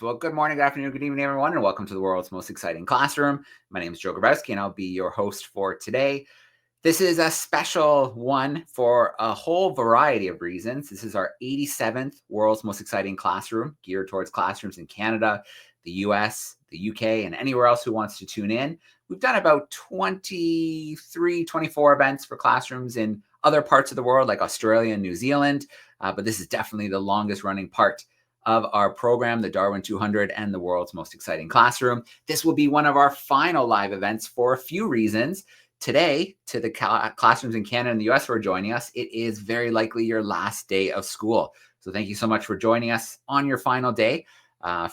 right. Well, good morning, good afternoon, good evening, everyone, and welcome to the world's most exciting classroom. My name is Joe Grabowski, and I'll be your host for today. This is a special one for a whole variety of reasons. This is our 87th world's most exciting classroom, geared towards classrooms in Canada, the US, the UK, and anywhere else who wants to tune in. We've done about 23, 24 events for classrooms in other parts of the world, like Australia and New Zealand, but this is definitely the longest running part of our program, the DARWIN200 and the world's most exciting classroom. This will be one of our final live events for a few reasons. Today, to the classrooms in Canada and the US who are joining us, it is very likely your last day of school. So thank you so much for joining us on your final day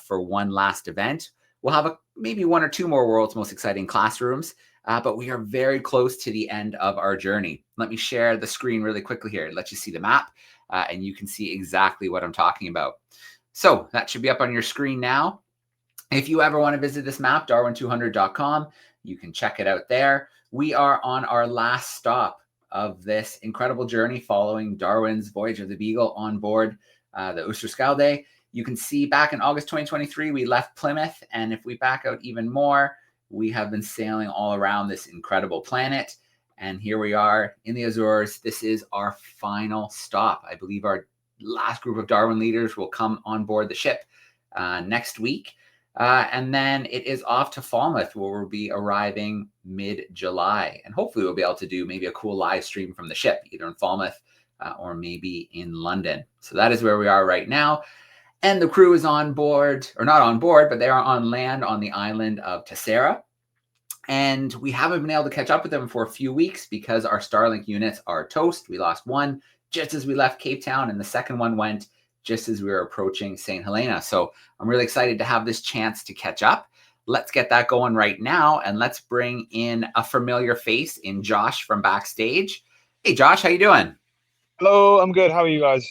for one last event. We'll have maybe one or two more world's most exciting classrooms, but we are very close to the end of our journey. Let me share the screen really quickly here. Let you see the map, and you can see exactly what I'm talking about. So that should be up on your screen now. If you ever want to visit this map, darwin200.com, you can check it out there. We are on our last stop of this incredible journey following Darwin's Voyage of the Beagle on board the Oosterschelde. You can see back in August 2023, we left Plymouth. And if we back out even more, we have been sailing all around this incredible planet. And here we are in the Azores. This is our final stop. I believe our last group of Darwin leaders will come on board the ship next week. And then it is off to Falmouth, where we'll be arriving mid-July. And hopefully we'll be able to do maybe a cool live stream from the ship, either in Falmouth or maybe in London. So that is where we are right now. And the crew is on board, or not on board, but they are on land on the island of Terceira. And we haven't been able to catch up with them for a few weeks because our Starlink units are toast. We lost one just as we left Cape Town, and the second one went just as we were approaching St. Helena. So I'm really excited to have this chance to catch up. Let's get that going right now, and let's bring in a familiar face in Josh from backstage. Hey, Josh, how you doing? Hello, I'm good. How are you guys?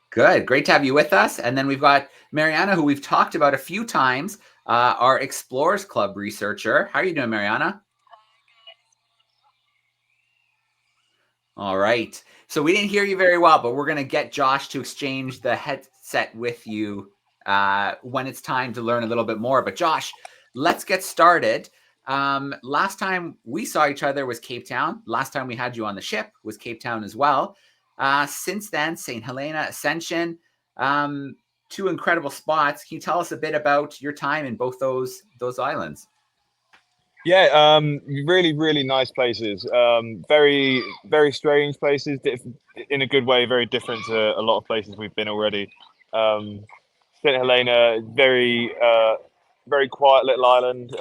Good. Great to have you with us. And then we've got Mariana, who we've talked about a few times, our Explorers Club researcher. How are you doing, Mariana? All right. So we didn't hear you very well, but we're going to get Josh to exchange the headset with you when it's time to learn a little bit more. But Josh, let's get started. Last time we saw each other was Cape Town. Last time we had you on the ship was Cape Town as well. Since then, St. Helena, Ascension, two incredible spots. Can you tell us a bit about your time in both those islands? Yeah, really, really nice places. Very, very strange places, in a good way, very different to a lot of places we've been already. St. Helena, very, very quiet little island.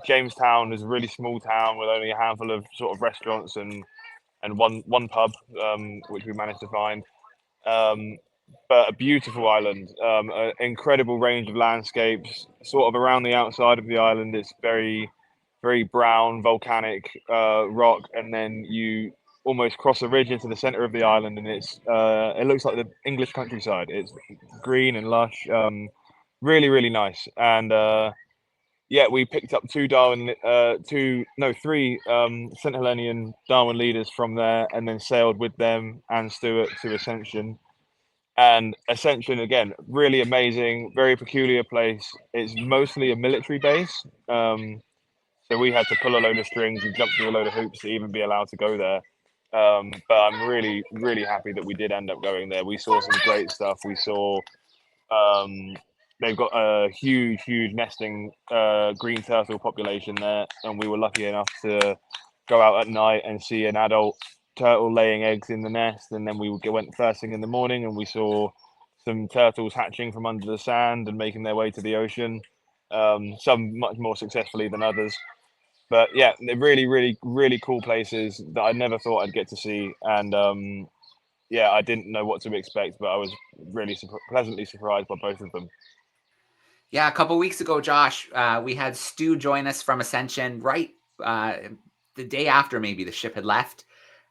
Jamestown is a really small town with only a handful of sort of restaurants and one pub, which we managed to find. But a beautiful island, an incredible range of landscapes. Sort of around the outside of the island, it's very, very brown, volcanic rock, and then you almost cross a ridge into the center of the island, and it looks like the English countryside. It's green and lush, really, really nice. And yeah, we picked up three St. Helenian Darwin leaders from there, and then sailed with them and Stuart to Ascension. And Ascension, again, really amazing, very peculiar place. It's mostly a military base. So we had to pull a load of strings and jump through a load of hoops to even be allowed to go there. But I'm really, really happy that we did end up going there. We saw some great stuff. We saw they've got a huge, huge nesting green turtle population there. And we were lucky enough to go out at night and see an adult turtle laying eggs in the nest. And then we went first thing in the morning and we saw some turtles hatching from under the sand and making their way to the ocean. Some much more successfully than others. But yeah, they're really, really, really cool places that I never thought I'd get to see. And yeah, I didn't know what to expect, but I was really pleasantly surprised by both of them. Yeah, a couple of weeks ago, Josh, we had Stu join us from Ascension right the day after maybe the ship had left.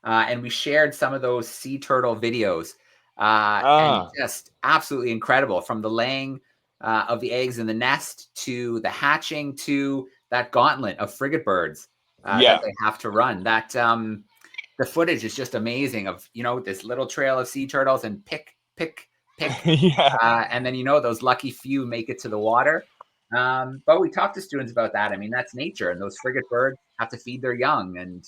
And we shared some of those sea turtle videos. And just absolutely incredible, from the laying of the eggs in the nest to the hatching to that gauntlet of frigate birds that they have to run. That the footage is just amazing of, this little trail of sea turtles and pick pick, Yeah. and then those lucky few make it to the water. But we talk to students about that. I mean, that's nature, and those frigate birds have to feed their young, and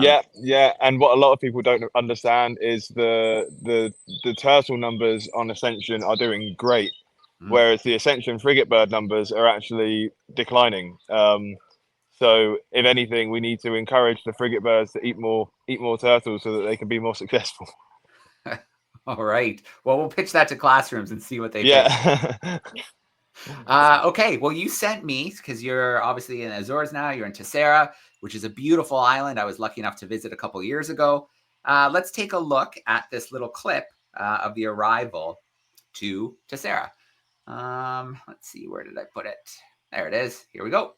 Yeah. And what a lot of people don't understand is the turtle numbers on Ascension are doing great, whereas the Ascension frigate bird numbers are actually declining. So if anything, we need to encourage the frigate birds to eat more turtles so that they can be more successful. all right. Well, we'll pitch that to classrooms and see what they think. Yeah. Okay. Well, you sent me, because you're obviously in Azores now. You're in Terceira, which is a beautiful island. I was lucky enough to visit a couple years ago. Let's take a look at this little clip of the arrival to Terceira. Let's see, where did I put it? There it is. Here we go.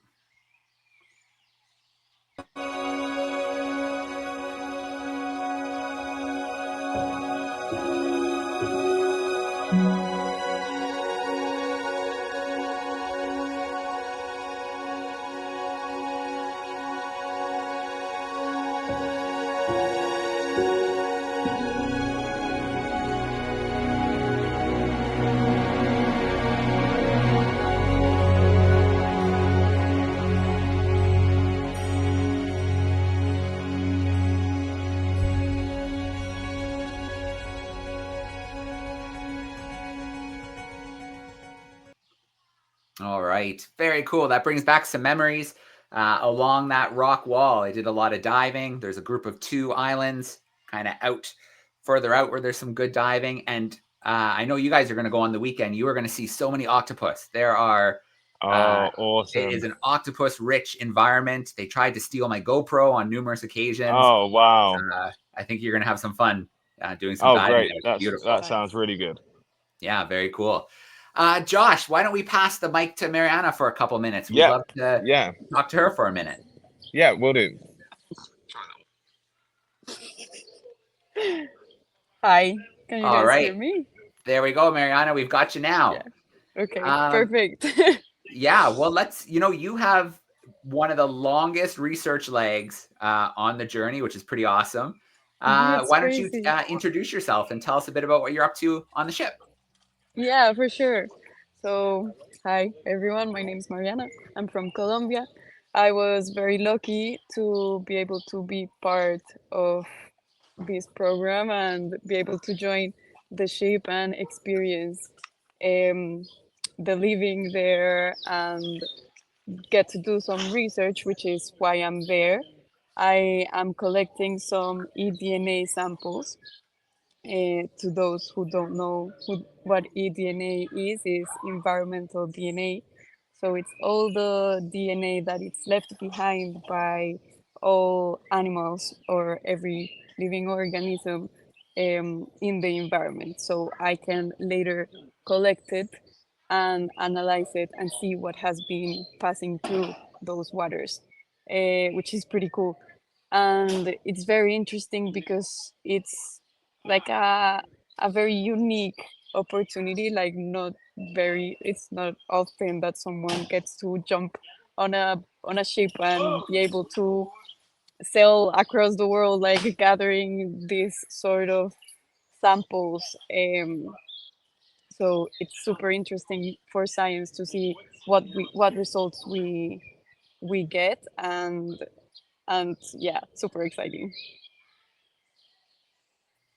All right. Very cool. That brings back some memories. Along that rock wall, I did a lot of diving. There's a group of 2 islands kind of further out where there's some good diving. And I know you guys are going to go on the weekend. You are going to see so many octopus. There are. Awesome. It is an octopus-rich environment. They tried to steal my GoPro on numerous occasions. Oh, wow. I think you're going to have some fun doing some diving. Great. It's beautiful. That sounds really good. Yeah, very cool. Josh, why don't we pass the mic to Mariana for a couple minutes? We'd love to talk to her for a minute. Yeah, we'll do. Hi, can you guys hear me? There we go, Mariana. We've got you now. Yeah. Okay, perfect. Yeah, well, you have one of the longest research legs on the journey, which is pretty awesome. Why don't you introduce yourself and tell us a bit about what you're up to on the ship? Yeah, for sure. So, hi everyone, my name is Mariana. I'm from Colombia. I was very lucky to be able to be part of this program and be able to join the ship and experience the living there and get to do some research, which is why I'm there. I am collecting some eDNA samples. To those who don't know what eDNA is environmental DNA. So it's all the DNA that is left behind by all animals or every living organism in the environment. So I can later collect it and analyze it and see what has been passing through those waters, which is pretty cool. And it's very interesting because it's like a very unique opportunity, like it's not often that someone gets to jump on a ship and be able to sail across the world, like gathering these sort of samples. So it's super interesting for science to see what results we get, and yeah, super exciting.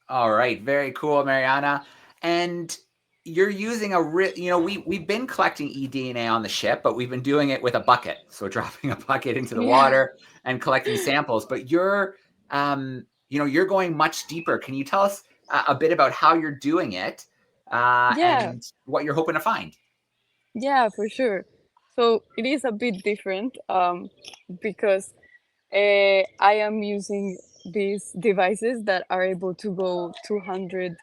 All right, very cool, Mariana. And you're using we've been collecting eDNA on the ship, but we've been doing it with a bucket. So dropping a bucket into the water and collecting samples. But you're going much deeper. Can you tell us a bit about how you're doing it and what you're hoping to find? Yeah, for sure. So it is a bit different because I am using these devices that are able to go 200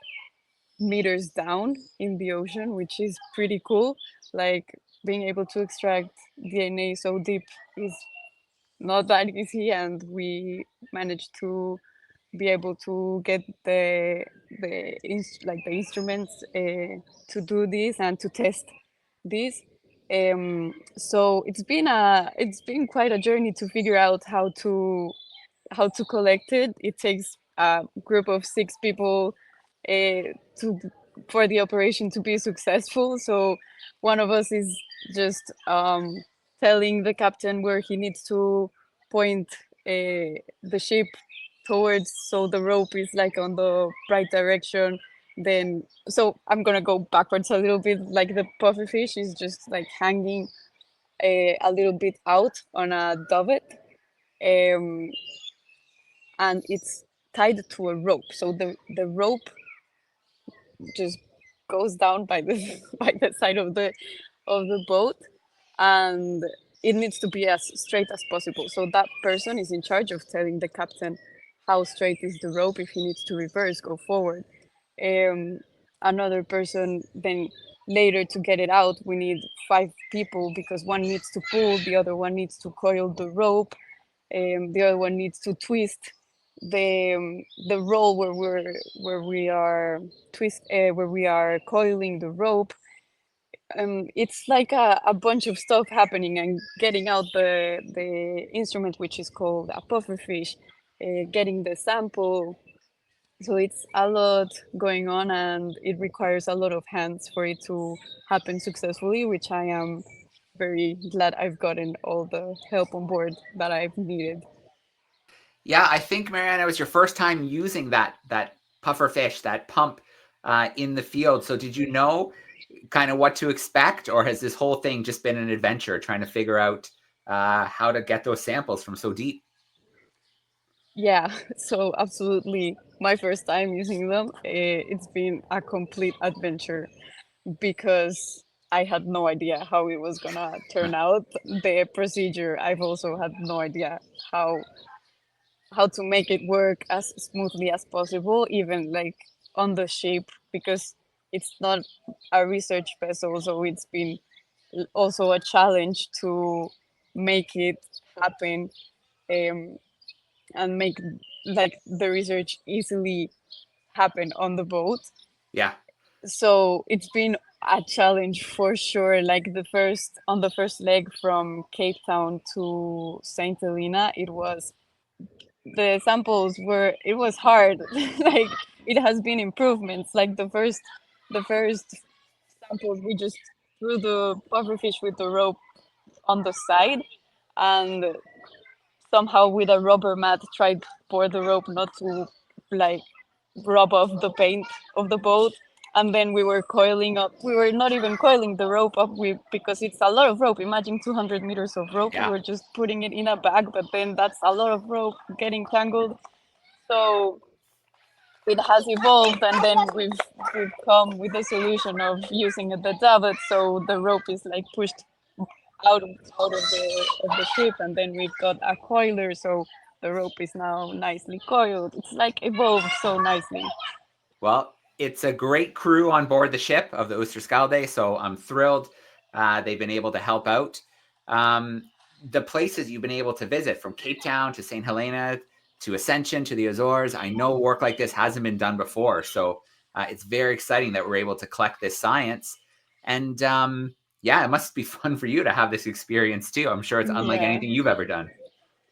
meters down in the ocean, which is pretty cool. Like being able to extract DNA so deep is not that easy, and we managed to be able to get the instruments to do this and to test this. So it's been quite a journey to figure out how to collect it. It takes a group of 6 people to for the operation to be successful. So one of us is just telling the captain where he needs to point the ship towards, so the rope is like on the right direction. Then, so I'm gonna go backwards a little bit. Like the pufferfish is just like hanging a little bit out on a dovet, um, and it's tied to a rope. So the rope just goes down by the by the side of the boat, and it needs to be as straight as possible. So that person is in charge of telling the captain how straight is the rope, if he needs to reverse, go forward. um, Another person then later, to get it out, we need 5 people, because one needs to pull, the other one needs to coil the rope, the other one needs to twist the roll where we are where we are coiling the rope. It's like a bunch of stuff happening, and getting out the instrument, which is called a pufferfish, getting the sample. So it's a lot going on, and it requires a lot of hands for it to happen successfully, which I am very glad I've gotten all the help on board that I've needed. Yeah, I think, Mariana, it was your first time using that puffer fish, that pump in the field. So did you know kind of what to expect, or has this whole thing just been an adventure trying to figure out how to get those samples from so deep? Yeah, so absolutely my first time using them. It's been a complete adventure, because I had no idea how it was gonna turn out. The procedure, I've also had no idea how how to make it work as smoothly as possible, even like on the ship, because it's not a research vessel. So it's been also a challenge to make it happen, um, and make like the research easily happen on the boat. Yeah. So it's been a challenge for sure. Like on the first leg from Cape Town to Saint Helena, it was the samples were it was hard. Like it has been improvements. Like the first samples, we just threw the pufferfish with the rope on the side, and somehow with a rubber mat tried for the rope not to like rub off the paint of the boat. And then we were coiling up, we were not even coiling the rope up, because it's a lot of rope. Imagine 200 meters of rope. We Yeah. were just putting it in a bag, but then that's a lot of rope getting tangled. So it has evolved, and then we've come with the solution of using the davit, so the rope is like pushed out of the ship, and then we've got a coiler, so the rope is now nicely coiled. It's like evolved so nicely. Well, it's a great crew on board the ship of the Oosterschelde, so I'm thrilled they've been able to help out. The places you've been able to visit, from Cape Town to St. Helena to Ascension to the Azores, I know work like this hasn't been done before, so it's very exciting that we're able to collect this science. And yeah, it must be fun for you to have this experience too. I'm sure it's unlike Yeah. anything you've ever done.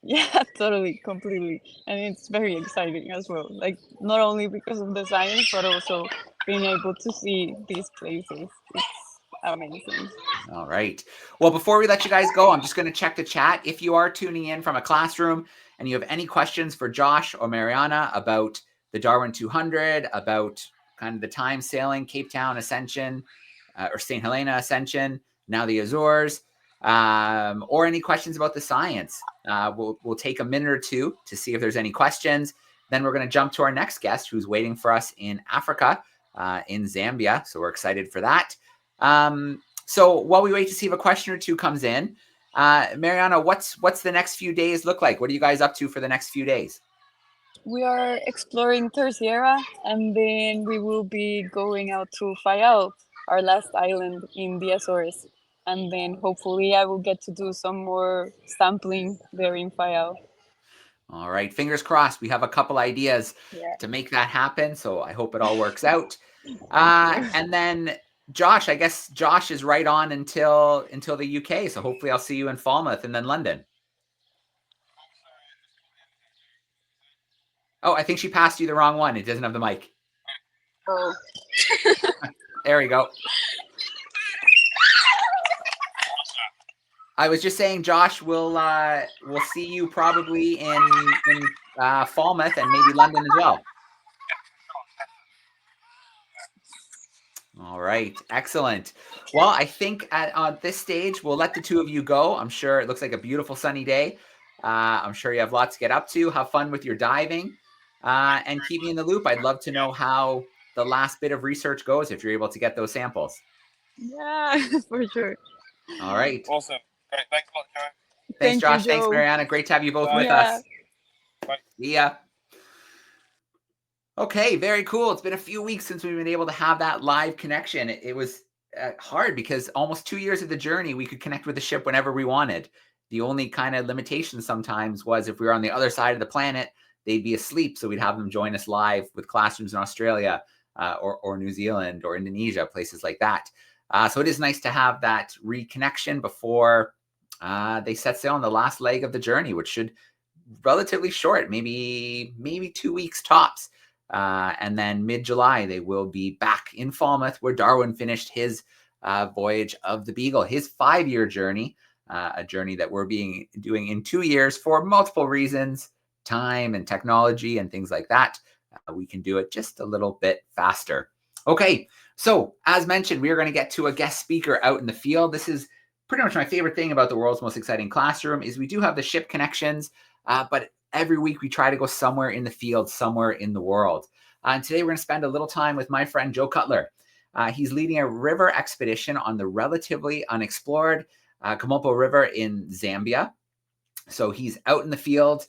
Yeah, totally, completely. And it's very exciting as well. Like, not only because of the science, but also being able to see these places. It's amazing. All right. Well, before we let you guys go, I'm just going to check the chat. If you are tuning in from a classroom and you have any questions for Josh or Mariana about the Darwin 200, about kind of the time sailing, Cape Town Ascension, or St. Helena Ascension, now the Azores, or any questions about the science, we'll take a minute or two to see if there's any questions. Then we're going to jump to our next guest, who's waiting for us in Africa, in Zambia. So we're excited for that. So while we wait to see if a question or two comes in, Mariana, what's the next few days look like? What are you guys up to for the next few days? We are exploring Terceira, and then we will be going out to Fayal, our last island in the Azores. And then hopefully I will get to do some more sampling there in Fayal. All right, fingers crossed. We have a couple ideas Yeah. to make that happen, so I hope it all works out. Thank you. And then Josh, I guess Josh is right on until the UK, so hopefully I'll see you in Falmouth and then London. Oh, I think she passed you the wrong one. It doesn't have the mic. Oh. There we go. I was just saying, Josh, we'll see you probably in Falmouth and maybe London as well. All right, excellent. Well, I think at this stage, we'll let the two of you go. I'm sure it looks like a beautiful sunny day. I'm sure you have lots to get up to. Have fun with your diving and keep me in the loop. I'd love to know how the last bit of research goes if you're able to get those samples. Yeah, for sure. All right. Awesome. Great. Thanks a lot, Joe. Thanks, Josh. You, Thanks, Joe. Mariana. Great to have you both Bye. with Yeah. us. See ya. Okay, very cool. It's been a few weeks since we've been able to have that live connection. It was hard because almost 2 years of the journey, we could connect with the ship whenever we wanted. The only kind of limitation sometimes was if we were on the other side of the planet, they'd be asleep. So we'd have them join us live with classrooms in Australia or New Zealand or Indonesia, places like that. So it is nice to have that reconnection before they set sail on the last leg of the journey, which should relatively short, maybe 2 weeks tops. And then mid-July, they will be back in Falmouth, where Darwin finished his voyage of the Beagle, his 5-year journey, a journey that we're doing in 2 years for multiple reasons, time and technology and things like that. We can do it just a little bit faster. Okay, so as mentioned, we are going to get to a guest speaker out in the field. This is pretty much my favorite thing about the world's most exciting classroom is we do have the ship connections, but every week we try to go somewhere in the field, somewhere in the world. And today we're going to spend a little time with my friend Joe Cutler. He's leading a river expedition on the relatively unexplored Kabompo River in Zambia. So he's out in the field.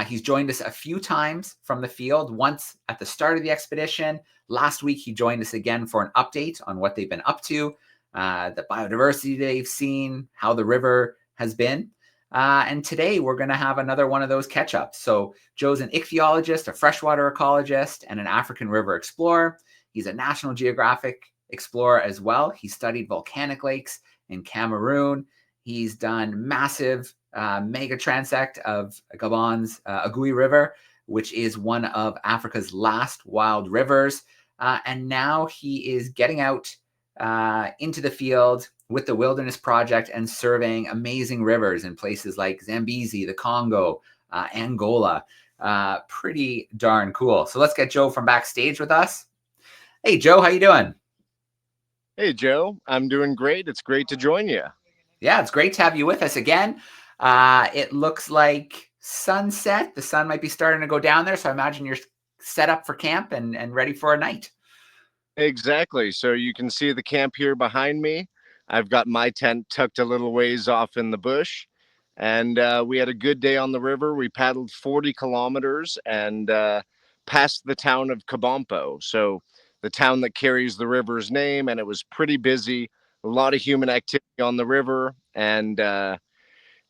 He's joined us a few times from the field, once at the start of the expedition. Last week, he joined us again for an update on what they've been up to, the biodiversity they've seen, how the river has been. And today we're going to have another one of those catch-ups. So Joe's an ichthyologist, a freshwater ecologist, and an African river explorer. He's a National Geographic explorer as well. He studied volcanic lakes in Cameroon. He's done massive mega transect of Gabon's Ogooue River, which is one of Africa's last wild rivers. And now he is getting out into the field with the Wilderness Project and surveying amazing rivers in places like Zambezi, the Congo, Angola. Pretty darn cool. So let's get Joe from backstage with us. Hey, Joe, how you doing? Hey, Joe. I'm doing great. It's great to join you. Yeah, it's great to have you with us again. It looks like sunset. The sun might be starting to go down there, so I imagine you're set up for camp and ready for a night. Exactly. So you can see the camp here behind me. I've got my tent tucked a little ways off in the bush. And we had a good day on the river. We paddled 40 kilometers and passed the town of Kabompo. So the town that carries the river's name. And it was pretty busy. A lot of human activity on the river. And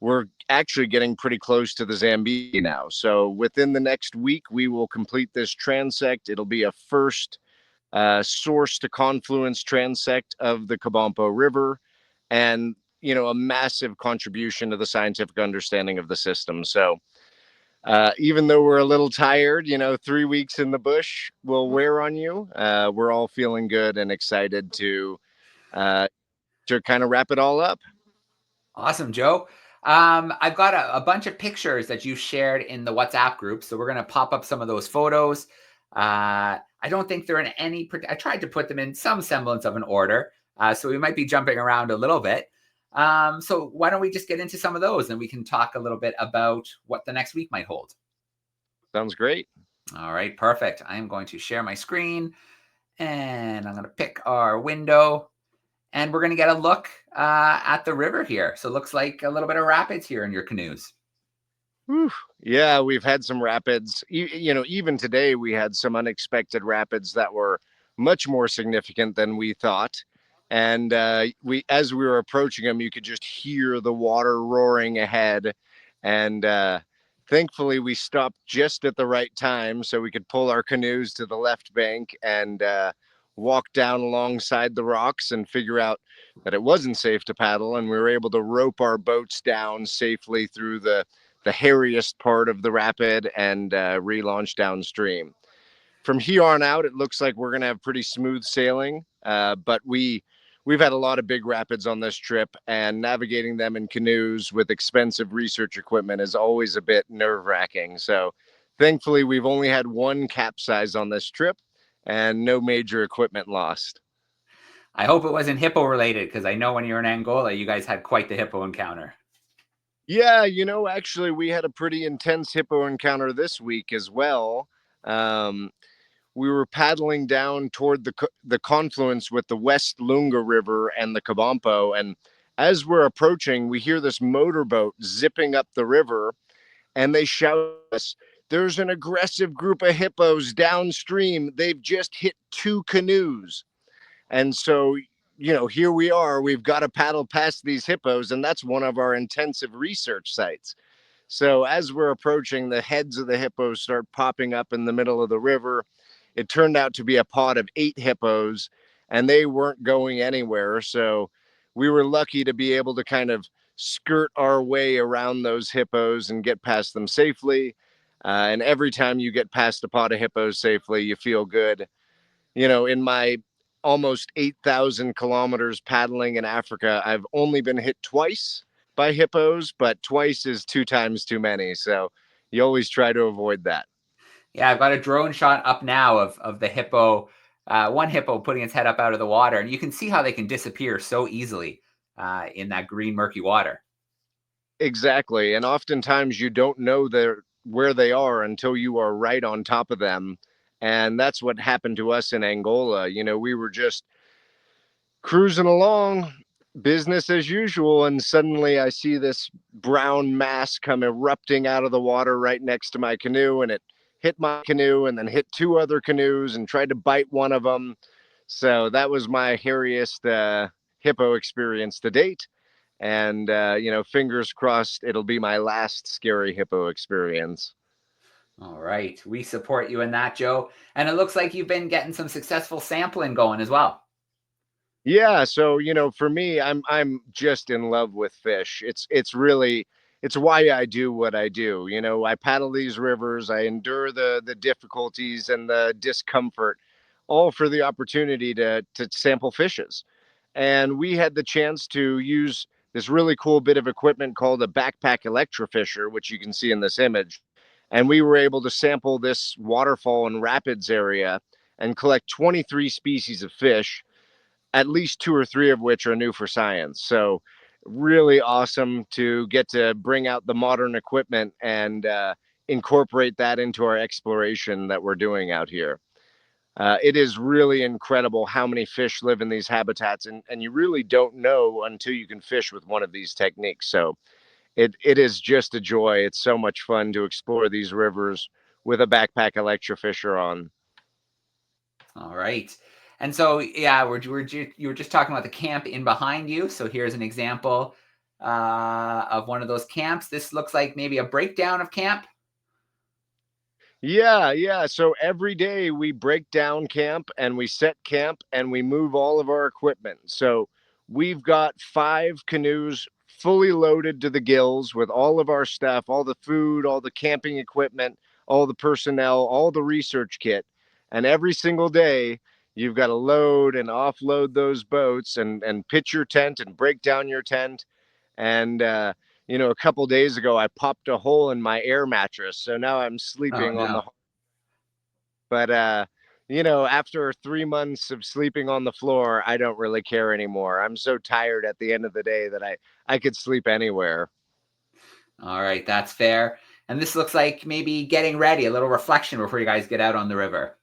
we're actually getting pretty close to the Zambia now. So within the next week, we will complete this transect. It'll be a first source to confluence transect of the Kabompo River, and a massive contribution to the scientific understanding of the system. So even though we're a little tired, 3 weeks in the bush will wear on you. We're all feeling good and excited to kind of wrap it all up. Awesome, Joe. I've got a bunch of pictures that you shared in the WhatsApp group, so we're going to pop up some of those photos. I don't think they're in any, I tried to put them in some semblance of an order, so we might be jumping around a little bit. So why don't we just get into some of those and we can talk a little bit about what the next week might hold. Sounds great. All right, perfect. I am going to share my screen and I'm going to pick our window and we're going to get a look at the river here. So it looks like a little bit of rapids here in your canoes. Whew. Yeah, we've had some rapids. Even today we had some unexpected rapids that were much more significant than we thought. And as we were approaching them, you could just hear the water roaring ahead. And thankfully, we stopped just at the right time so we could pull our canoes to the left bank and walk down alongside the rocks and figure out that it wasn't safe to paddle. And we were able to rope our boats down safely through the hairiest part of the rapid and relaunch downstream. from here on out, it looks like we're going to have pretty smooth sailing. But we've had a lot of big rapids on this trip, and navigating them in canoes with expensive research equipment is always a bit nerve-wracking. So thankfully, we've only had one capsize on this trip and no major equipment lost. I hope it wasn't hippo related, because I know when you were in Angola, you guys had quite the hippo encounter. Yeah, actually, we had a pretty intense hippo encounter this week as well. We were paddling down toward the confluence with the West Lunga River and the Kabompo, and as we're approaching, we hear this motorboat zipping up the river, and they shout at us, "There's an aggressive group of hippos downstream. They've just hit 2 canoes." And so, here we are. We've got to paddle past these hippos, and that's one of our intensive research sites. So as we're approaching, the heads of the hippos start popping up in the middle of the river. It turned out to be a pod of 8 hippos, and they weren't going anywhere. So we were lucky to be able to kind of skirt our way around those hippos and get past them safely. And every time you get past a pod of hippos safely, you feel good. In my almost 8,000 kilometers paddling in Africa, I've only been hit twice by hippos, but twice is 2 times too many. So you always try to avoid that. Yeah, I've got a drone shot up now of the hippo, one hippo putting its head up out of the water, and you can see how they can disappear so easily in that green, murky water. Exactly. And oftentimes you don't know where they are until you are right on top of them. And that's what happened to us in Angola. We were just cruising along, business as usual, and suddenly I see this brown mass come erupting out of the water right next to my canoe, and it hit my canoe and then hit 2 other canoes and tried to bite one of them. So that was my hairiest hippo experience to date. And fingers crossed it'll be my last scary hippo experience. All right, we support you in that, Joe. And it looks like you've been getting some successful sampling going as well. Yeah, so for me, I'm just in love with fish. It's why I do what I do. I paddle these rivers, I endure the difficulties and the discomfort, all for the opportunity to sample fishes. And we had the chance to use this really cool bit of equipment called a backpack electrofisher, which you can see in this image. And we were able to sample this waterfall and rapids area and collect 23 species of fish, at least 2 or 3 of which are new for science. So really awesome to get to bring out the modern equipment and incorporate that into our exploration that we're doing out here. It is really incredible how many fish live in these habitats, and you really don't know until you can fish with one of these techniques. So it is just a joy. It's so much fun to explore these rivers with a backpack electrofisher on. All right. And so, yeah, you were just talking about the camp in behind you. So here's an example of one of those camps. This looks like maybe a breakdown of camp. Yeah. So every day we break down camp and we set camp and we move all of our equipment. So we've got 5 canoes fully loaded to the gills with all of our stuff, all the food, all the camping equipment, all the personnel, all the research kit. And every single day you've got to load and offload those boats and pitch your tent and break down your tent. And a couple days ago, I popped a hole in my air mattress, so now I'm sleeping on the. But after 3 months of sleeping on the floor, I don't really care anymore. I'm so tired at the end of the day that I could sleep anywhere. All right, that's fair. And this looks like maybe getting ready, a little reflection before you guys get out on the river.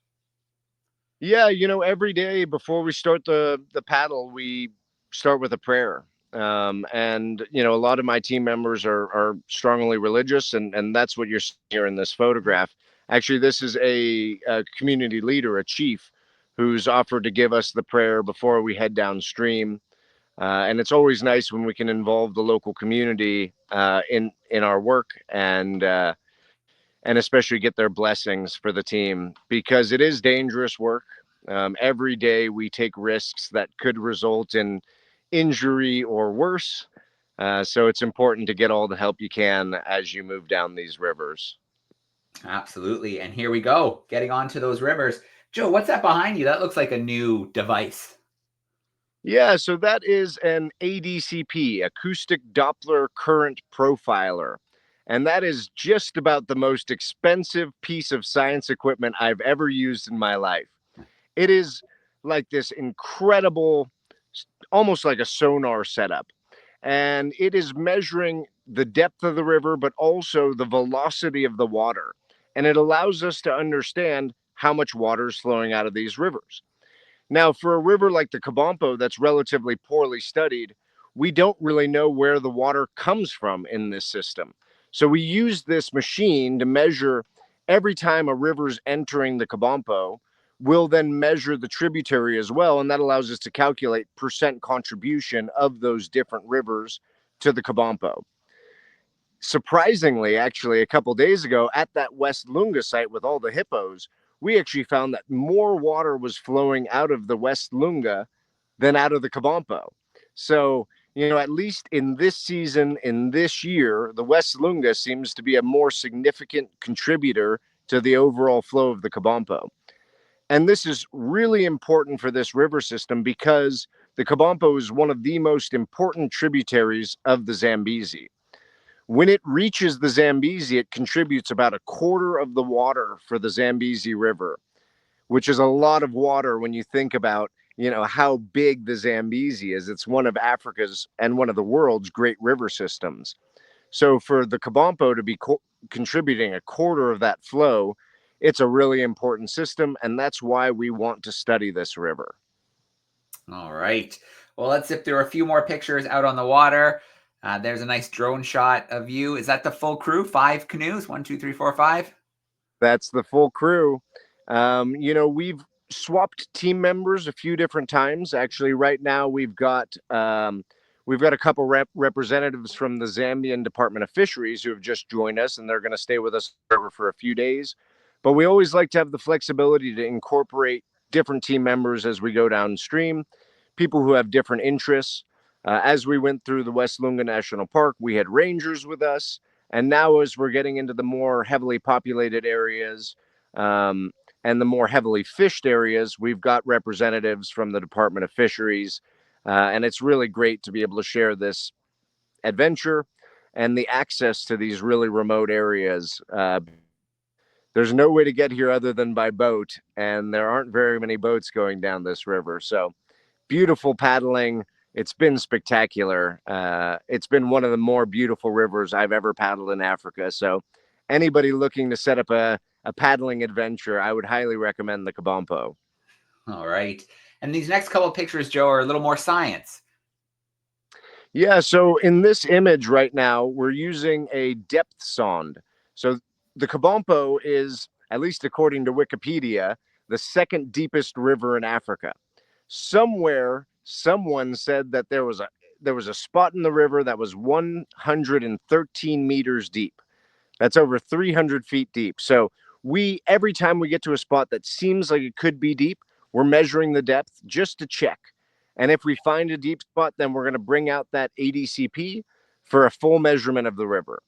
Yeah, every day before we start the paddle, we start with a prayer. And a lot of my team members are strongly religious, and that's what you're seeing here in this photograph. Actually, this is a community leader, a chief, who's offered to give us the prayer before we head downstream. And it's always nice when we can involve the local community in our work and especially get their blessings for the team, because it is dangerous work. Every day we take risks that could result in injury or worse. So it's important to get all the help you can as you move down these rivers. Absolutely. And here we go, getting onto those rivers. Joe, what's that behind you? That looks like a new device. Yeah, so that is an ADCP, acoustic Doppler current profiler. And that is just about the most expensive piece of science equipment I've ever used in my life. It is like this incredible, almost like a sonar setup. And it is measuring the depth of the river, but also the velocity of the water. And it allows us to understand how much water is flowing out of these rivers. Now, for a river like the Kabompo that's relatively poorly studied, we don't really know where the water comes from in this system. So we use this machine to measure every time a river's entering the Kabompo. We'll then measure the tributary as well, and that allows us to calculate percent contribution of those different rivers to the Kabompo. Surprisingly, actually, a couple days ago at that West Lunga site with all the hippos, we actually found that more water was flowing out of the West Lunga than out of the Kabompo. So, at least in this season, in this year, the West Lunga seems to be a more significant contributor to the overall flow of the Kabompo. And this is really important for this river system because the Kabompo is one of the most important tributaries of the Zambezi. When it reaches the Zambezi, it contributes about a quarter of the water for the Zambezi River, which is a lot of water when you think about, how big the Zambezi is. It's one of Africa's and one of the world's great river systems. So for the Kabompo to be contributing a quarter of that flow, it's a really important system, and that's why we want to study this river. All right. Well, let's zip through a few more pictures out on the water. There's a nice drone shot of you. Is that the full crew? 5 canoes? 1, 2, 3, 4, 5? That's the full crew. We've swapped team members a few different times. Actually, right now we've got a couple representatives from the Zambian Department of Fisheries who have just joined us, and they're going to stay with us for a few days. But we always like to have the flexibility to incorporate different team members as we go downstream, people who have different interests. As we went through the West Lunga National Park, we had rangers with us. And now as we're getting into the more heavily populated areas and the more heavily fished areas, we've got representatives from the Department of Fisheries. And it's really great to be able to share this adventure and the access to these really remote areas. There's no way to get here other than by boat, and there aren't very many boats going down this river. So beautiful paddling. It's been spectacular. It's been one of the more beautiful rivers I've ever paddled in Africa. So anybody looking to set up a paddling adventure, I would highly recommend the Kabompo. All right. And these next couple of pictures, Joe, are a little more science. Yeah, so in this image right now, we're using a depth sonde. So the Kabompo is, at least according to Wikipedia, the second deepest river in Africa. Somewhere, someone said that there was a spot in the river that was 113 meters deep. That's over 300 feet deep. So every time we get to a spot that seems like it could be deep, we're measuring the depth just to check. And if we find a deep spot, then we're going to bring out that ADCP for a full measurement of the river.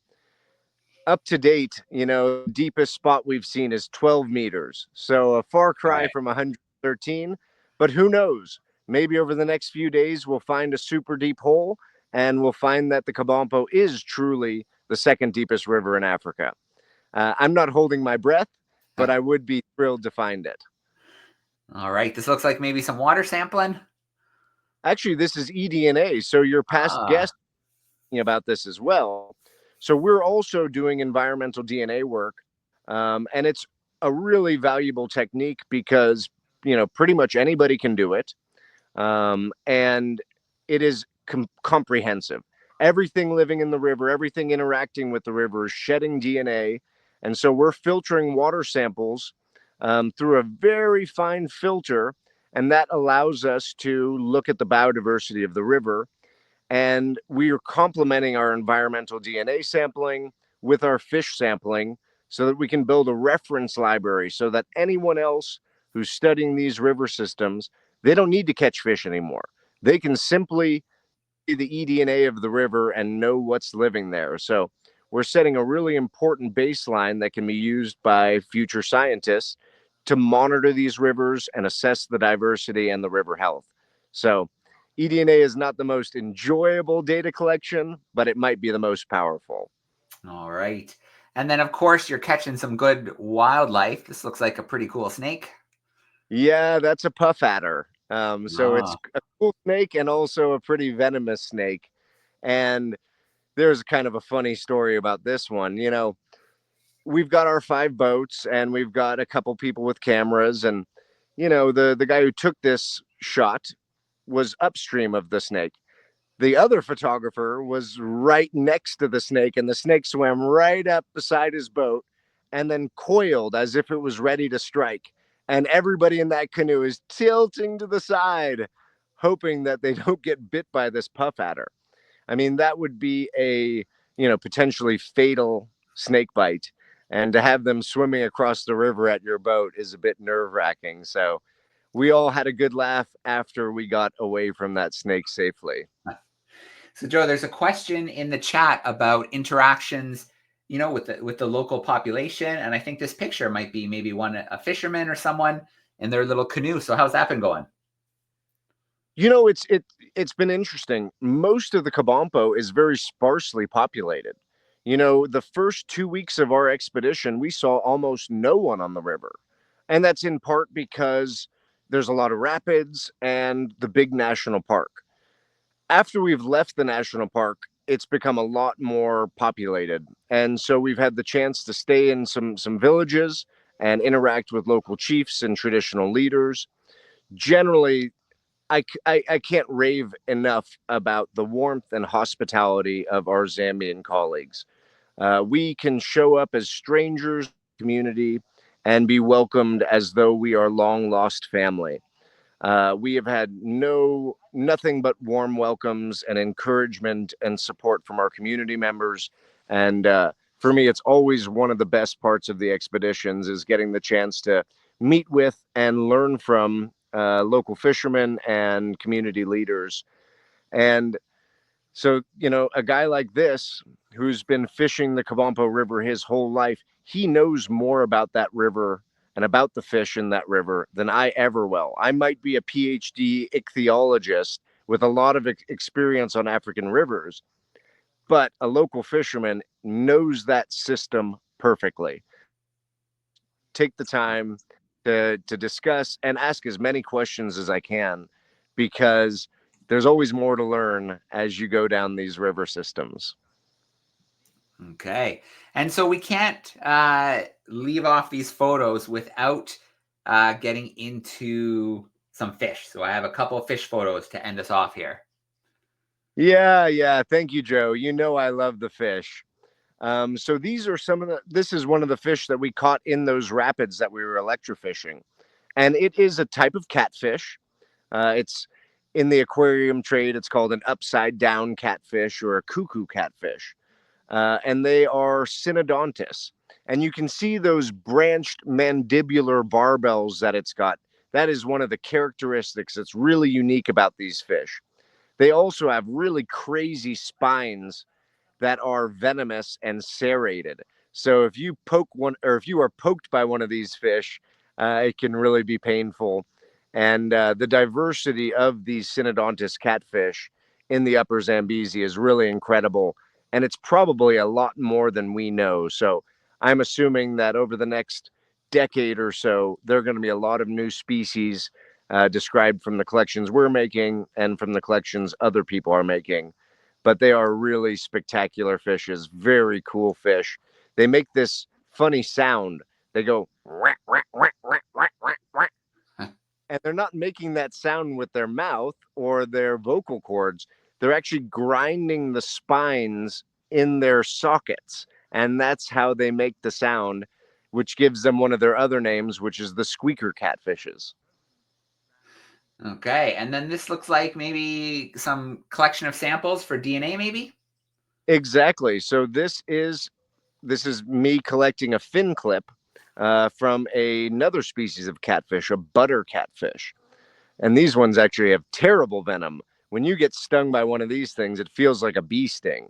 Up to date, the deepest spot we've seen is 12 meters. So a far cry from 113, but who knows? Maybe over the next few days, we'll find a super deep hole and we'll find that the Kabompo is truly the second deepest river in Africa. I'm not holding my breath, but I would be thrilled to find it. All right. This looks like maybe some water sampling. Actually, this is eDNA. So your past guest about this as well. So we're also doing environmental DNA work. And it's a really valuable technique because, pretty much anybody can do it. And it is comprehensive. Everything living in the river, everything interacting with the river is shedding DNA. And so we're filtering water samples through a very fine filter. And that allows us to look at the biodiversity of the river. And we are complementing our environmental DNA sampling with our fish sampling so that we can build a reference library so that anyone else who's studying these river systems, they don't need to catch fish anymore. They can simply see the eDNA of the river and know what's living there. So we're setting a really important baseline that can be used by future scientists to monitor these rivers and assess the diversity and the river health. So eDNA is not the most enjoyable data collection, but it might be the most powerful. All right. And then, of course, you're catching some good wildlife. This looks like a pretty cool snake. Yeah, that's a puff adder. So it's Ah. a cool snake and also a pretty venomous snake. And there's kind of a funny story about this one. You know, we've got our 5 boats and we've got a couple people with cameras. And, you know, the guy who took this shot was upstream of the snake. The other photographer was right next to the snake, and the snake swam right up beside his boat and then coiled as if it was ready to strike. And everybody in that canoe is tilting to the side, hoping that they don't get bit by this puff adder. I mean, that would be a, you know, potentially fatal snake bite. And to have them swimming across the river at your boat is a bit nerve-wracking. So we all had a good laugh after we got away from that snake safely. So, Joe, there's a question in the chat about interactions, you know, with the local population, and I think this picture might be maybe a fisherman or someone in their little canoe. So, how's that been going? You know, it's been interesting. Most of the Kabompo is very sparsely populated. You know, the first 2 weeks of our expedition, we saw almost no one on the river, and that's in part because there's a lot of rapids and the big national park. After we've left the national park, it's become a lot more populated. And so we've had the chance to stay in some villages and interact with local chiefs and traditional leaders. Generally, I can't rave enough about the warmth and hospitality of our Zambian colleagues. We can show up as strangers in the community and be welcomed as though we are long lost family. We have had nothing but warm welcomes and encouragement and support from our community members. And for me, it's always one of the best parts of the expeditions is getting the chance to meet with and learn from local fishermen and community leaders. And so, you know, a guy like this who's been fishing the Kabompo River his whole life, he knows more about that river and about the fish in that river than I ever will. I might be a PhD ichthyologist with a lot of experience on African rivers, but a local fisherman knows that system perfectly. Take the time to discuss and ask as many questions as I can, because there's always more to learn as you go down these river systems. Okay. And so we can't leave off these photos without getting into some fish. So I have a couple of fish photos to end us off here. Yeah. Thank you, Joe. You know I love the fish. So these are this is one of the fish that we caught in those rapids that we were electrofishing. And it is a type of catfish. It's in the aquarium trade, it's called an upside down catfish or a cuckoo catfish. And they are synodontis. And you can see those branched mandibular barbels that it's got. That is one of the characteristics that's really unique about these fish. They also have really crazy spines that are venomous and serrated. So if you poke one, or if you are poked by one of these fish, it can really be painful. And the diversity of these synodontis catfish in the upper Zambezi is really incredible. And it's probably a lot more than we know. So I'm assuming that over the next decade or so, there are going to be a lot of new species described from the collections we're making and from the collections other people are making. But they are really spectacular fishes, very cool fish. They make this funny sound. They go, whack, whack, whack, whack, whack, whack, whack. And they're not making that sound with their mouth or their vocal cords. They're actually grinding the spines in their sockets. And that's how they make the sound, which gives them one of their other names, which is the squeaker catfishes. Okay. And then this looks like maybe some collection of samples for DNA, maybe? Exactly. So this is me collecting a fin clip from another species of catfish, a butter catfish. And these ones actually have terrible venom. When you get stung by one of these things, it feels like a bee sting.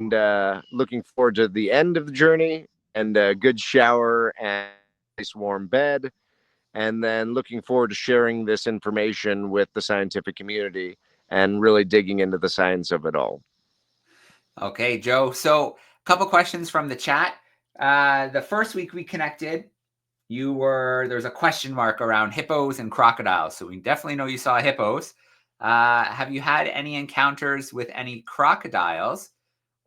looking forward to the end of the journey and a good shower and a nice warm bed. And then looking forward to sharing this information with the scientific community and really digging into the science of it all. Okay, Joe. So a couple questions from the chat. The first week we connected, there's a question mark around hippos and crocodiles. So we definitely know you saw hippos. Have you had any encounters with any crocodiles?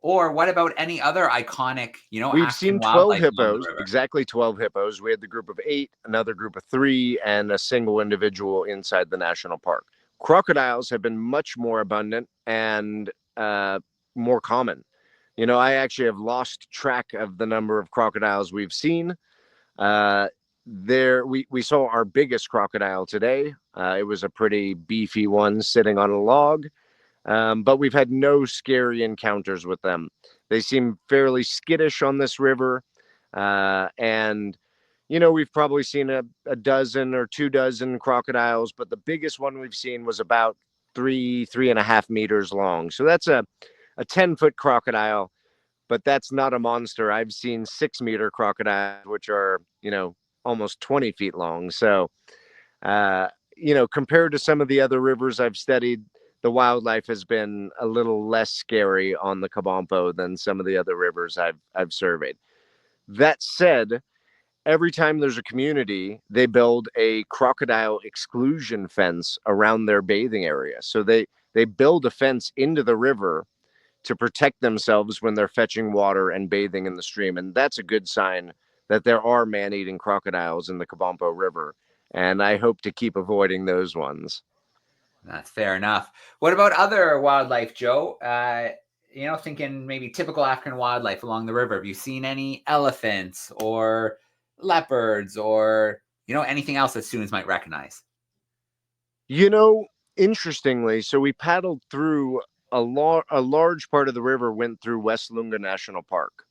Or what about any other iconic, We've African seen 12 wildlife along the hippos, river? exactly 12 hippos. We had the group of 8, another group of 3, and a single individual inside the national park. Crocodiles have been much more abundant and more common. I actually have lost track of the number of crocodiles we've seen. We saw our biggest crocodile today. It was a pretty beefy one sitting on a log. But we've had no scary encounters with them. They seem fairly skittish on this river. And, we've probably seen a dozen or 2 dozen crocodiles, but the biggest one we've seen was about 3.5 meters long. So that's a 10-foot crocodile, but that's not a monster. I've seen 6-meter crocodiles, which are, almost 20 feet long. So, compared to some of the other rivers I've studied, the wildlife has been a little less scary on the Kabompo than some of the other rivers I've surveyed. That said, every time there's a community, they build a crocodile exclusion fence around their bathing area. So they build a fence into the river to protect themselves when they're fetching water and bathing in the stream. And that's a good sign that there are man-eating crocodiles in the Kabompo River. And I hope to keep avoiding those ones. That's fair enough. What about other wildlife, Joe? Thinking maybe typical African wildlife along the river. Have you seen any elephants or leopards or, anything else that students might recognize? Interestingly, so we paddled through a large part of the river went through West Lunga National Park,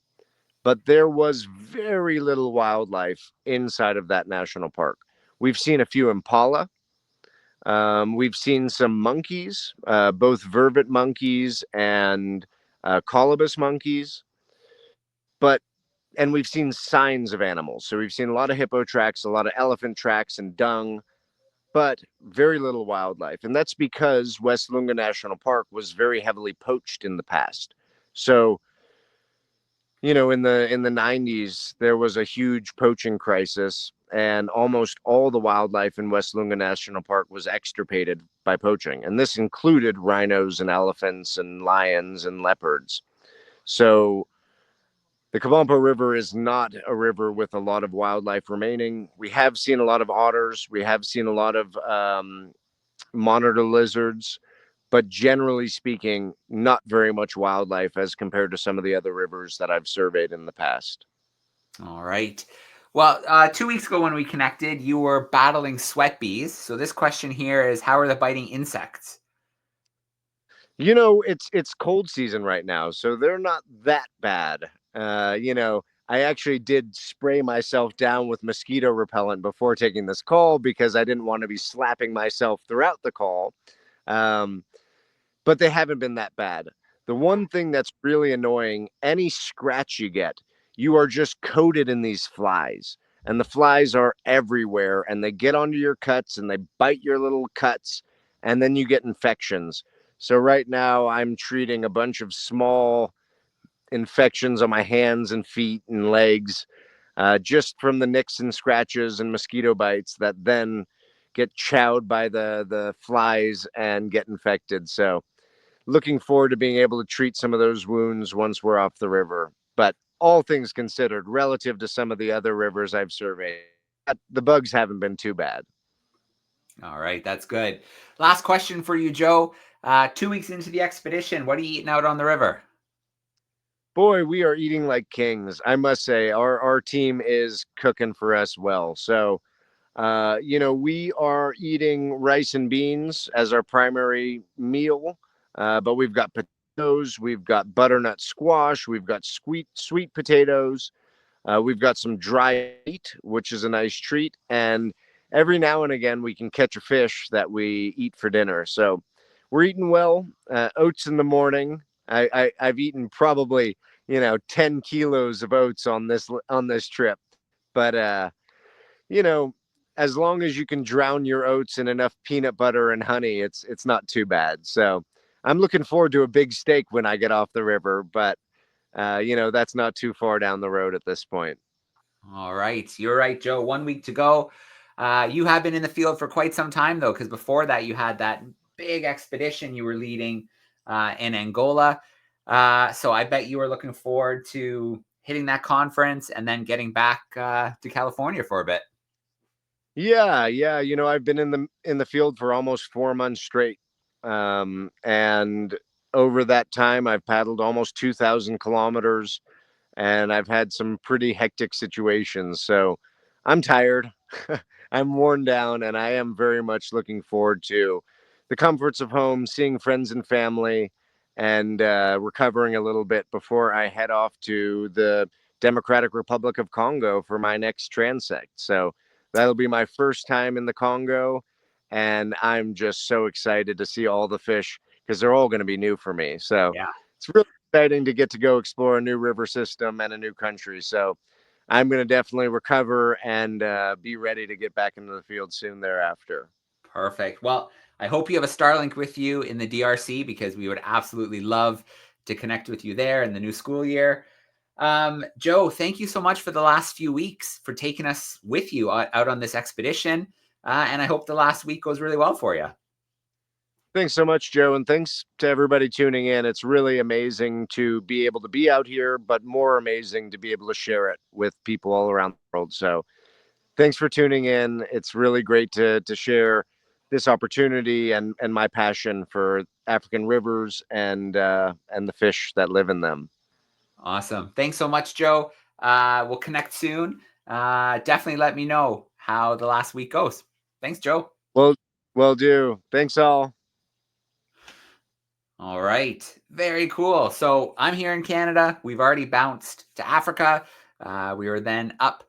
but there was very little wildlife inside of that national park. We've seen a few impala. We've seen some monkeys, both vervet monkeys and colobus monkeys, and we've seen signs of animals. So we've seen a lot of hippo tracks, a lot of elephant tracks and dung, but very little wildlife. And that's because West Lunga National Park was very heavily poached in the past. So, in the 90s, there was a huge poaching crisis, and almost all the wildlife in West Lunga National Park was extirpated by poaching. And this included rhinos and elephants and lions and leopards. So the Kabompo River is not a river with a lot of wildlife remaining. We have seen a lot of otters. We have seen a lot of monitor lizards, but generally speaking, not very much wildlife as compared to some of the other rivers that I've surveyed in the past. All right. Well, 2 weeks ago when we connected, you were battling sweat bees. So this question here is, how are the biting insects? It's cold season right now, so they're not that bad. I actually did spray myself down with mosquito repellent before taking this call because I didn't want to be slapping myself throughout the call. But they haven't been that bad. The one thing that's really annoying, any scratch you get, you are just coated in these flies. And the flies are everywhere, and they get onto your cuts and they bite your little cuts, and then you get infections. So right now I'm treating a bunch of small infections on my hands and feet and legs, just from the nicks and scratches and mosquito bites that then get chowed by the flies and get infected. So looking forward to being able to treat some of those wounds once we're off the river. But all things considered, relative to some of the other rivers I've surveyed, the bugs haven't been too bad. All right, that's good. Last question for you, Joe. 2 weeks into the expedition, what are you eating out on the river? Boy, we are eating like kings. I must say, our team is cooking for us well. So, we are eating rice and beans as our primary meal, but we've got potatoes, we've got butternut squash, we've got sweet potatoes, we've got some dry meat, which is a nice treat, and every now and again we can catch a fish that we eat for dinner. So we're eating well. Oats in the morning, I've eaten probably, 10 kilos of oats on this trip. But you know, as long as you can drown your oats in enough peanut butter and honey, it's not too bad. So I'm looking forward to a big steak when I get off the river, but that's not too far down the road at this point. All right. You're right, Joe. 1 week to go. You have been in the field for quite some time, though, because before that, you had that big expedition you were leading in Angola. So I bet you were looking forward to hitting that conference and then getting back to California for a bit. Yeah. I've been in the field for almost 4 months straight. And over that time, I've paddled almost 2,000 kilometers, and I've had some pretty hectic situations. So I'm tired. I'm worn down, and I am very much looking forward to the comforts of home, seeing friends and family, and recovering a little bit before I head off to the Democratic Republic of Congo for my next transect. So that'll be my first time in the Congo, and I'm just so excited to see all the fish because they're all going to be new for me. So Yeah. it's really exciting to get to go explore a new river system and a new country. So I'm going to definitely recover and be ready to get back into the field soon thereafter. Perfect. Well, I hope you have a Starlink with you in the DRC, because we would absolutely love to connect with you there in the new school year. Joe, thank you so much for the last few weeks, for taking us with you out on this expedition. And I hope the last week goes really well for you. Thanks so much, Joe, and thanks to everybody tuning in. It's really amazing to be able to be out here, but more amazing to be able to share it with people all around the world. So thanks for tuning in. It's really great to share this opportunity and my passion for African rivers and the fish that live in them. Awesome. Thanks so much, Joe. We'll connect soon. Definitely let me know how the last week goes. Thanks, Joe. Well, will do. Thanks all. All right. Very cool. So I'm here in Canada. We've already bounced to Africa. We were then up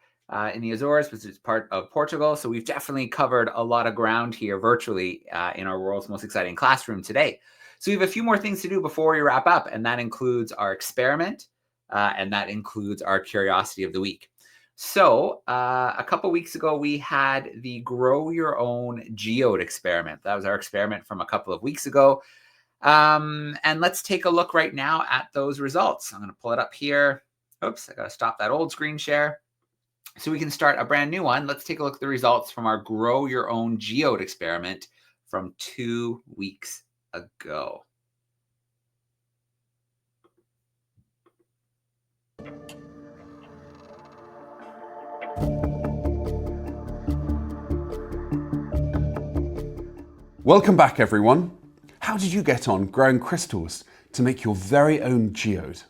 in the Azores, which is part of Portugal. So we've definitely covered a lot of ground here virtually in our world's most exciting classroom today. So we have a few more things to do before we wrap up, and that includes our experiment, and that includes our curiosity of the week. So a couple weeks ago, we had the Grow Your Own Geode experiment. That was our experiment from a couple of weeks ago. And let's take a look right now at those results. I'm going to pull it up here. Oops, I got to stop that old screen share so we can start a brand new one. Let's take a look at the results from our Grow Your Own Geode experiment from 2 weeks ago. Welcome back, everyone. How did you get on growing crystals to make your very own geode?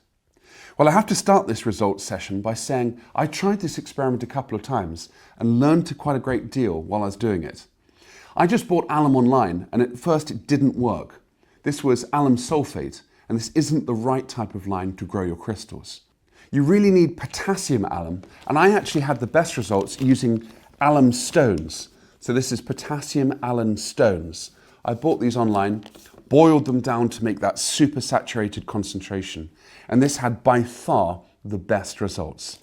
Well, I have to start this results session by saying I tried this experiment a couple of times and learned quite a great deal while I was doing it. I just bought alum online, and at first it didn't work. This was alum sulfate, and this isn't the right type of lime to grow your crystals. You really need potassium alum, and I actually had the best results using alum stones. So this is potassium alum stones. I bought these online, boiled them down to make that super saturated concentration, and this had by far the best results.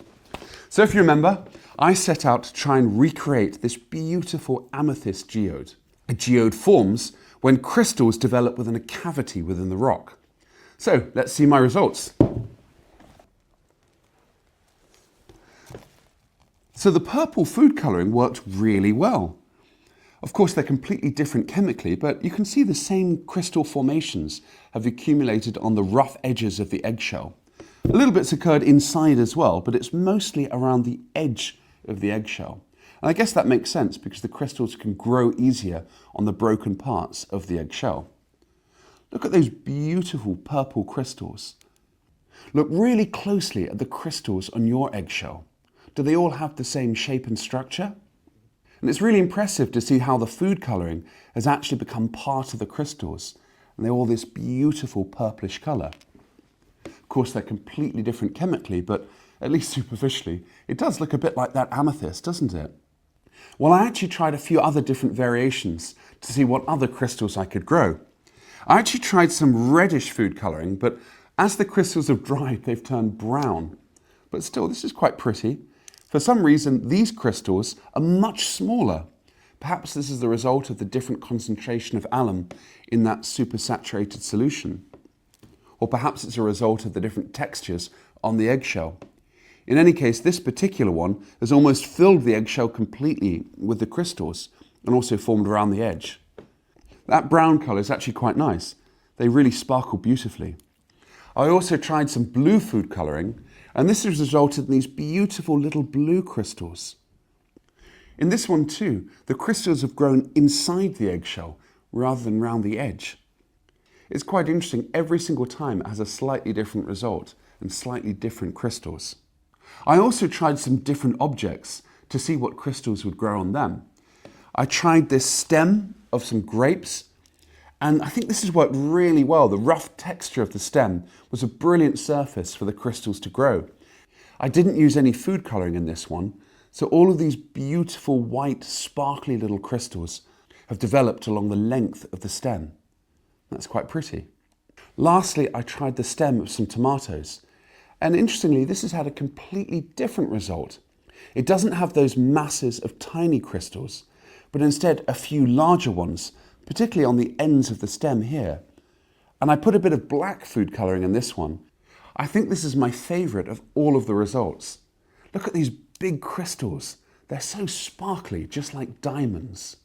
So if you remember, I set out to try and recreate this beautiful amethyst geode. A geode forms when crystals develop within a cavity within the rock. So let's see my results. So the purple food colouring worked really well. Of course, they're completely different chemically, but you can see the same crystal formations have accumulated on the rough edges of the eggshell. A little bit's occurred inside as well, but it's mostly around the edge of the eggshell. And I guess that makes sense because the crystals can grow easier on the broken parts of the eggshell. Look at those beautiful purple crystals. Look really closely at the crystals on your eggshell. Do they all have the same shape and structure? And it's really impressive to see how the food colouring has actually become part of the crystals, and they're all this beautiful purplish colour. Of course, they're completely different chemically, but at least superficially, it does look a bit like that amethyst, doesn't it? Well, I actually tried a few other different variations to see what other crystals I could grow. I actually tried some reddish food colouring, but as the crystals have dried, they've turned brown. But still, this is quite pretty. For some reason, these crystals are much smaller. Perhaps this is the result of the different concentration of alum in that supersaturated solution. Or perhaps it's a result of the different textures on the eggshell. In any case, this particular one has almost filled the eggshell completely with the crystals and also formed around the edge. That brown colour is actually quite nice. They really sparkle beautifully. I also tried some blue food colouring, and this has resulted in these beautiful little blue crystals. In this one too, the crystals have grown inside the eggshell rather than round the edge. It's quite interesting, every single time it has a slightly different result and slightly different crystals. I also tried some different objects to see what crystals would grow on them. I tried this stem of some grapes, and I think this has worked really well. The rough texture of the stem was a brilliant surface for the crystals to grow. I didn't use any food colouring in this one, so all of these beautiful white sparkly little crystals have developed along the length of the stem. That's quite pretty. Lastly, I tried the stem of some tomatoes, and interestingly, this has had a completely different result. It doesn't have those masses of tiny crystals, but instead a few larger ones, particularly on the ends of the stem here. And I put a bit of black food colouring in this one. I think this is my favourite of all of the results. Look at these big crystals. They're so sparkly, just like diamonds.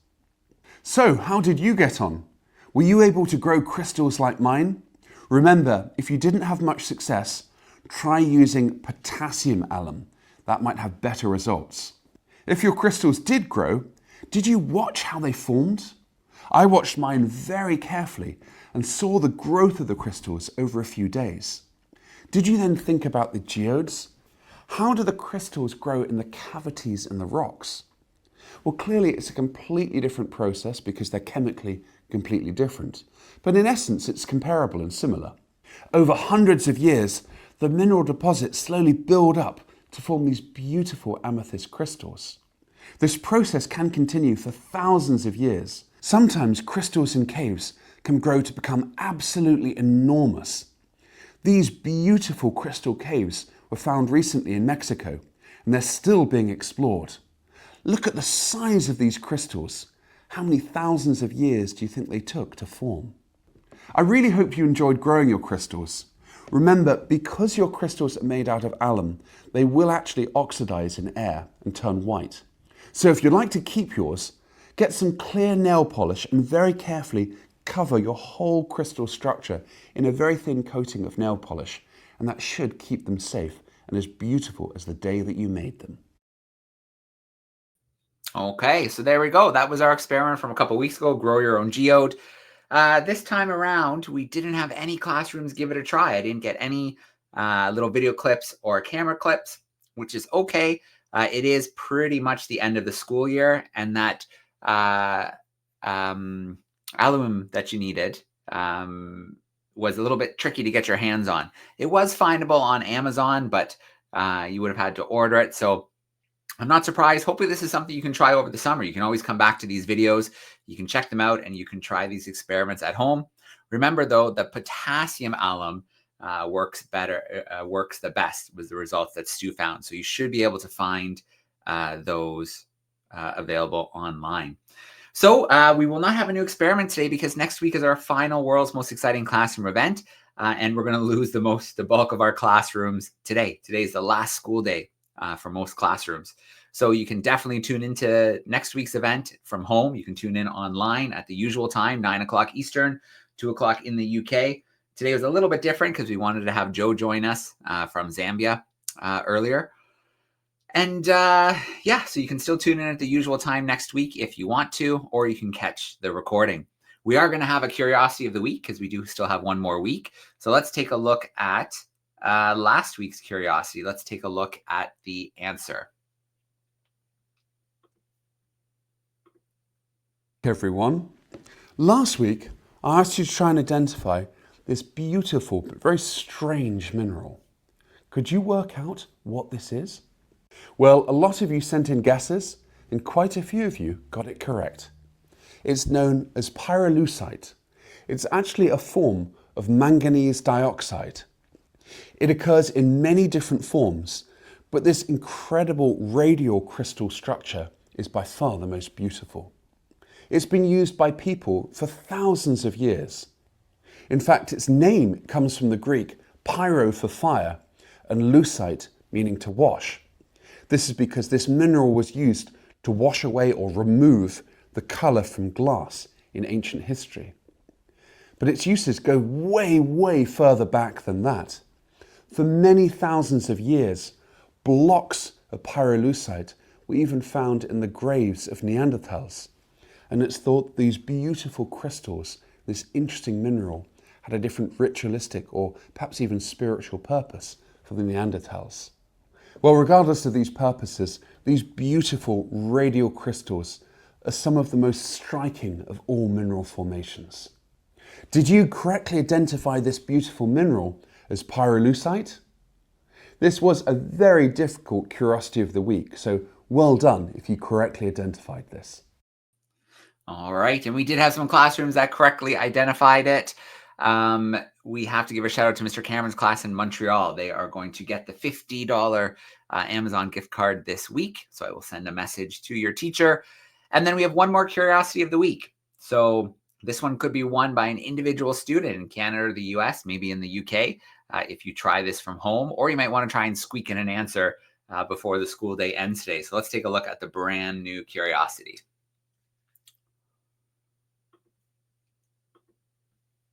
So, how did you get on? Were you able to grow crystals like mine? Remember, if you didn't have much success, try using potassium alum. That might have better results. If your crystals did grow, did you watch how they formed? I watched mine very carefully and saw the growth of the crystals over a few days. Did you then think about the geodes? How do the crystals grow in the cavities in the rocks? Well, clearly it's a completely different process because they're chemically completely different. But in essence, it's comparable and similar. Over hundreds of years, the mineral deposits slowly build up to form these beautiful amethyst crystals. This process can continue for thousands of years. Sometimes crystals in caves can grow to become absolutely enormous. These beautiful crystal caves were found recently in Mexico, and they're still being explored. Look at the size of these crystals. How many thousands of years do you think they took to form? I really hope you enjoyed growing your crystals. Remember, because your crystals are made out of alum, they will actually oxidize in air and turn white. So if you'd like to keep yours, get some clear nail polish and very carefully cover your whole crystal structure in a very thin coating of nail polish, and that should keep them safe and as beautiful as the day that you made them. Okay, so there we go. That was our experiment from a couple weeks ago, grow your own geode. This time around, we didn't have any classrooms give it a try. I didn't get any little video clips or camera clips, which is okay. It is pretty much the end of the school year, and that alum that you needed was a little bit tricky to get your hands on. It was findable on Amazon, but you would have had to order it. So I'm not surprised. Hopefully this is something you can try over the summer. You can always come back to these videos. You can check them out and you can try these experiments at home. Remember though, the potassium alum works the best was the results that Stu found. So you should be able to find those available online. So we will not have a new experiment today because next week is our final World's Most Exciting Classroom event. And we're going to lose the bulk of our classrooms today. Today is the last school day for most classrooms. So you can definitely tune into next week's event from home. You can tune in online at the usual time, 9 o'clock Eastern, 2 o'clock in the UK. Today was a little bit different because we wanted to have Joe join us from Zambia earlier. And yeah, so you can still tune in at the usual time next week if you want to, or you can catch the recording. We are going to have a curiosity of the week because we do still have one more week. So let's take a look at last week's curiosity. Let's take a look at the answer. Everyone, last week I asked you to try and identify this beautiful but very strange mineral. Could you work out what this is? Well, a lot of you sent in guesses and quite a few of you got it correct. It's known as pyrolusite. It's actually a form of manganese dioxide. It occurs in many different forms, but this incredible radial crystal structure is by far the most beautiful. It's been used by people for thousands of years. In fact, its name comes from the Greek pyro for fire and lucite meaning to wash. This is because this mineral was used to wash away or remove the colour from glass in ancient history. But its uses go way, way further back than that. For many thousands of years, blocks of pyrolusite were even found in the graves of Neanderthals. And it's thought these beautiful crystals, this interesting mineral, had a different ritualistic or perhaps even spiritual purpose for the Neanderthals. Well, regardless of these purposes, these beautiful radial crystals are some of the most striking of all mineral formations. Did you correctly identify this beautiful mineral as pyrolusite? This was a very difficult curiosity of the week, so well done if you correctly identified this. All right, and we did have some classrooms that correctly identified it. We have to give a shout out to Mr. Cameron's class in Montreal. They are going to get the $50 Amazon gift card this week. So I will send a message to your teacher. And then we have one more curiosity of the week. So this one could be won by an individual student in Canada or the US, maybe in the UK, if you try this from home, or you might want to try and squeak in an answer before the school day ends today. So let's take a look at the brand new curiosity.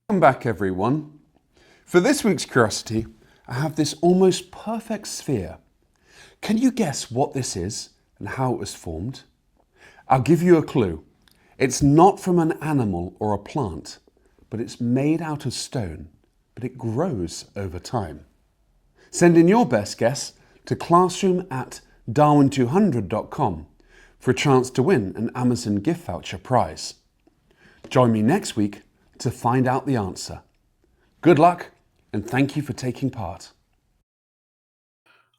Welcome back, everyone. For this week's curiosity, I have this almost perfect sphere. Can you guess what this is and how it was formed? I'll give you a clue. It's not from an animal or a plant, but it's made out of stone, but it grows over time. Send in your best guess to classroom@darwin200.com for a chance to win an Amazon gift voucher prize. Join me next week to find out the answer. Good luck and thank you for taking part.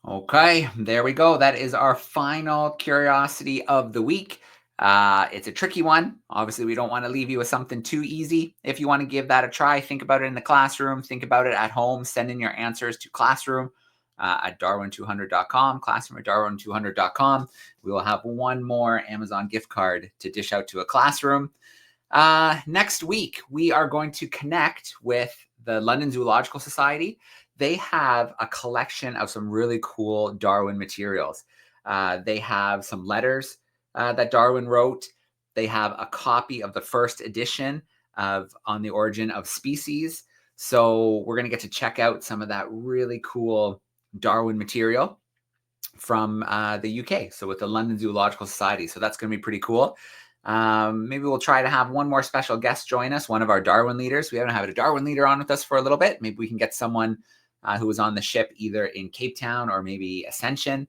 Okay, there we go. That is our final curiosity of the week. It's a tricky one. Obviously, we don't want to leave you with something too easy. If you want to give that a try, think about it in the classroom, think about it at home, send in your answers to classroom at darwin200.com, classroom at darwin200.com. We will have one more Amazon gift card to dish out to a classroom. Next week, we are going to connect with the London Zoological Society. They have a collection of some really cool Darwin materials. They have some letters that Darwin wrote. They have a copy of the first edition of On the Origin of Species. So we're going to get to check out some of that really cool Darwin material from the UK. So with the London Zoological Society. So that's going to be pretty cool. Maybe we'll try to have one more special guest join us, one of our Darwin leaders. We haven't had a Darwin leader on with us for a little bit. Maybe we can get someone who was on the ship either in Cape Town or maybe Ascension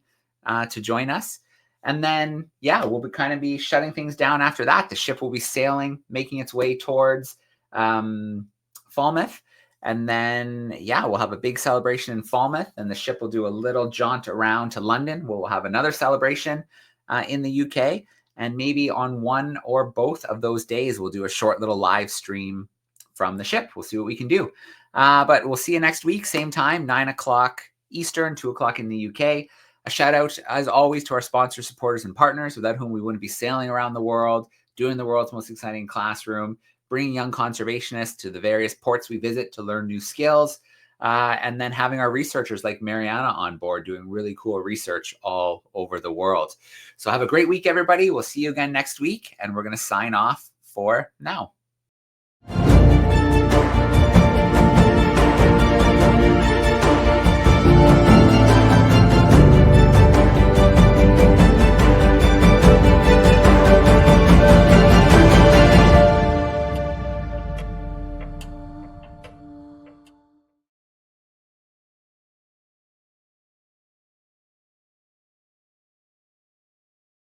to join us. And then, yeah, we'll kind of be shutting things down after that. The ship will be sailing, making its way towards Falmouth. And then, yeah, we'll have a big celebration in Falmouth, and the ship will do a little jaunt around to London. We'll have another celebration in the UK. And maybe on one or both of those days, we'll do a short little live stream from the ship. We'll see what we can do. But we'll see you next week, same time, 9 o'clock Eastern, 2 o'clock in the UK. A shout out, as always, to our sponsors, supporters, and partners, without whom we wouldn't be sailing around the world, doing the world's most exciting classroom, bringing young conservationists to the various ports we visit to learn new skills, and then having our researchers like Mariana on board doing really cool research all over the world. So have a great week, everybody. We'll see you again next week, and we're going to sign off for now.